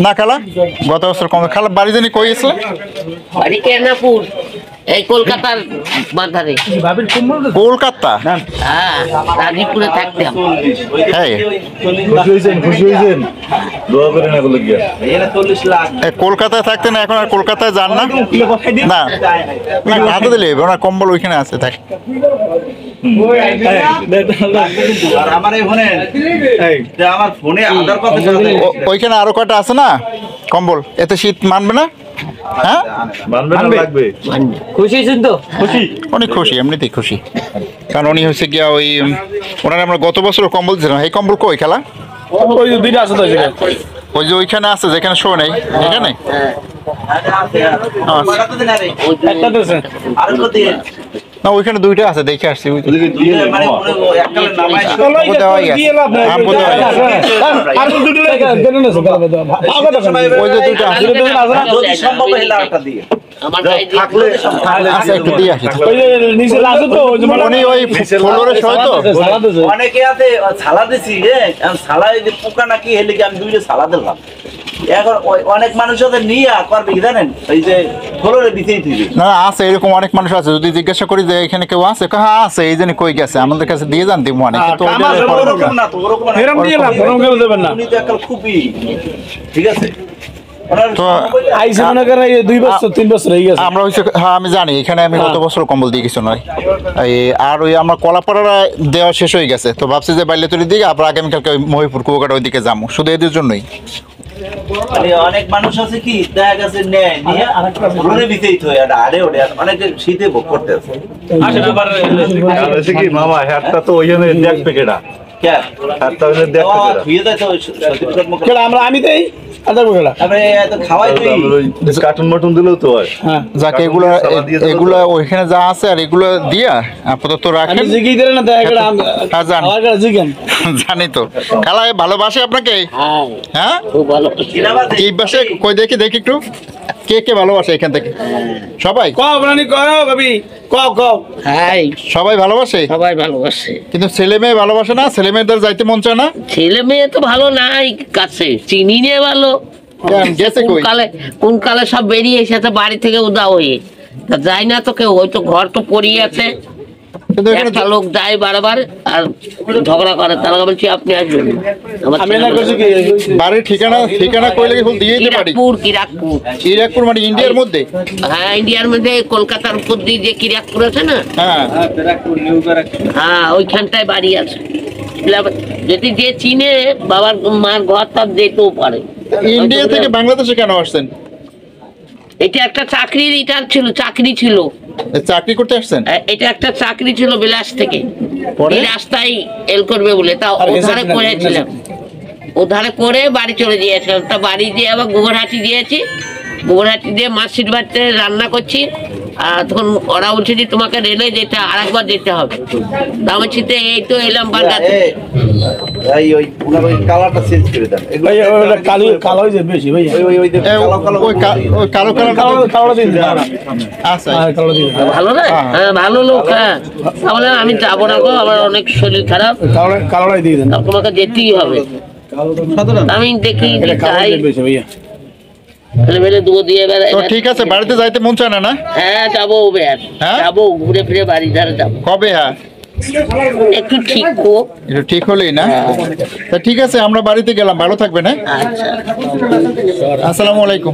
না খালা, গত বছর কম। খালা বাড়ি জানি কই গেছিলেন? বাড়ি কেরনাপুর, এই কলকাতার বাজারে। কলকাতা? হ্যাঁ, গাজীপুরে থাকতাম। হ্যাঁ, কলকাতায় থাকতেন, এখন আর কলকাতায় যান না? না না, হাতে দিলে ওনার কম্বল ওইখানে আছে, থাক। ওইখানে আরো কটা আছে না কম্বল, এতে শীত মানবে না? হ্যাঁ খুশি তো? খুশি, অনেক খুশি, এমনিতেই খুশি। কারণ উনি হচ্ছে গিয়া ওই ওনার আমরা গত বছর কম্বল দিয়েছিলাম। এই কম্বল কই খেলা? ওই যে ওইখানে আছে যেখানে শো নেই, এখানে না, ওইখানে দুইটা আছে, দেখে আসছি। অনেকে আছে সালা দিছি, সালা পোকা নাকি হেলে আমি দুইটা সালা দিলাম। এখন অনেক মানুষ নিয়ে করবে কি জানেন, এই যে ফলরে দিতেই দিবে না, আছে এরকম অনেক মানুষ আছে। যদি জিজ্ঞাসা করি যে এখানে কেউ আছে, হ্যাঁ আছে, এই জন্য কই গেছে, আমাদের কাছে দিয়ে যান দিব অনেক। খুবই ঠিক আছে। আমরা হচ্ছে, হ্যাঁ আমি জানি, এখানে আমি গত বছর কম্বল দিয়ে গেছি নয়। আর ওই আমার কলাপাড়া দেওয়া শেষ হয়ে গেছে, তো ভাবছি যে বাইলেতুরির দিকে আবার আগামীকালকে ওই মহিপুর কুয়াকাটা ওইদিকে যাবো, শুধু এদের জন্যই। অনেক মানুষ আছে কি দেখা গেছে নেয় নিয়ে দিতেই তো আরে ওরে অনেকে শীতে ভোগ করতে আছে কি মামা হ্যাটটা তো ওইখানে দেখবে কেডা? আমি দেই কার্টুন মাটুন দিলেও তো হয়। যাকে এগুলা ওইখানে যা আছে আর এগুলো দিয়া আপাতত রাখেন। জানি তো খালা ভালোবাসে আপনাকে। হ্যাঁ কি বাসে, কই দেখি দেখি একটু, কে কে ভালোবাসে এখান থেকে? সবাই সবাই ভালোবাসে, সবাই ভালোবাসে, কিন্তু ছেলে মেয়ে ভালোবাসে না? ছেলে মেয়েদের যাইতে মন চায় না? ছেলে মেয়ে তো ভালো নাই কাছে, চিনি নিয়ে ভালো কোন কালে সব বেরিয়ে এসেছে বাড়ি থেকে উদা হয়ে, তা যাই না তো কেউ, হয়তো ঘর তো পড়িয়ে আছে, একটা লোক যায় বারবার আর ঝগড়া করে, তারা বলছি আপনি আসবেন। বাড়ির ঠিকানা কইলে কি দিয়ে দিতে পারি? কিরাকপুর মানে ইন্ডিয়ার মধ্যে? হ্যাঁ ইন্ডিয়ার মধ্যে, কলকাতার উপর দিয়ে যে কিরাকপুর আছে না, হ্যাঁ ওইখানটায় বাড়ি আছে। যদি যে চিনে বাবার মার ঘর তার যেতেও পারে। ইন্ডিয়া থেকে বাংলাদেশে কেন আসছেন? এটা একটা চাকরির রিটার্ন ছিল, চাকরি ছিল, চাকরি করতে আসছেন? এটা একটা চাকরি ছিল বিলাস থেকে, এই রাস্তায় এল করবে বলে, তা ওধারে করেছিলাম, ওধারে করে বাড়ি চলে গিয়েছিলাম। তা বাড়ি দিয়ে আবার গোবরহাটি দিয়েছি, গোবরহাটি দিয়ে মাসির বাড়িতে রান্না করছি। আর তখন ওরা বলছে যে তোমাকে রেলে যেতে, আরেকবার যেতে হবে। তা আমি বলছি এই তো এলাম বারগাতে। ভালো না? হ্যাঁ ভালো লোক। হ্যাঁ তাহলে আমি যাবো না গো, আমার অনেক শরীর খারাপ, তোমাকে যেতেই হবে। আমি দেখি ঠিক আছে, বাড়িতে যাইতে মন চায় না? হ্যাঁ যাবো, যাবো ঘুরে ফিরে বাড়ি ধারে যাবো। কবে? হ্যাঁ একটু ঠিক হলেই না? ঠিক আছে, আমরা বাড়িতে গেলাম, ভালো থাকবেন। হ্যাঁ, আচ্ছা, আসসালামু আলাইকুম।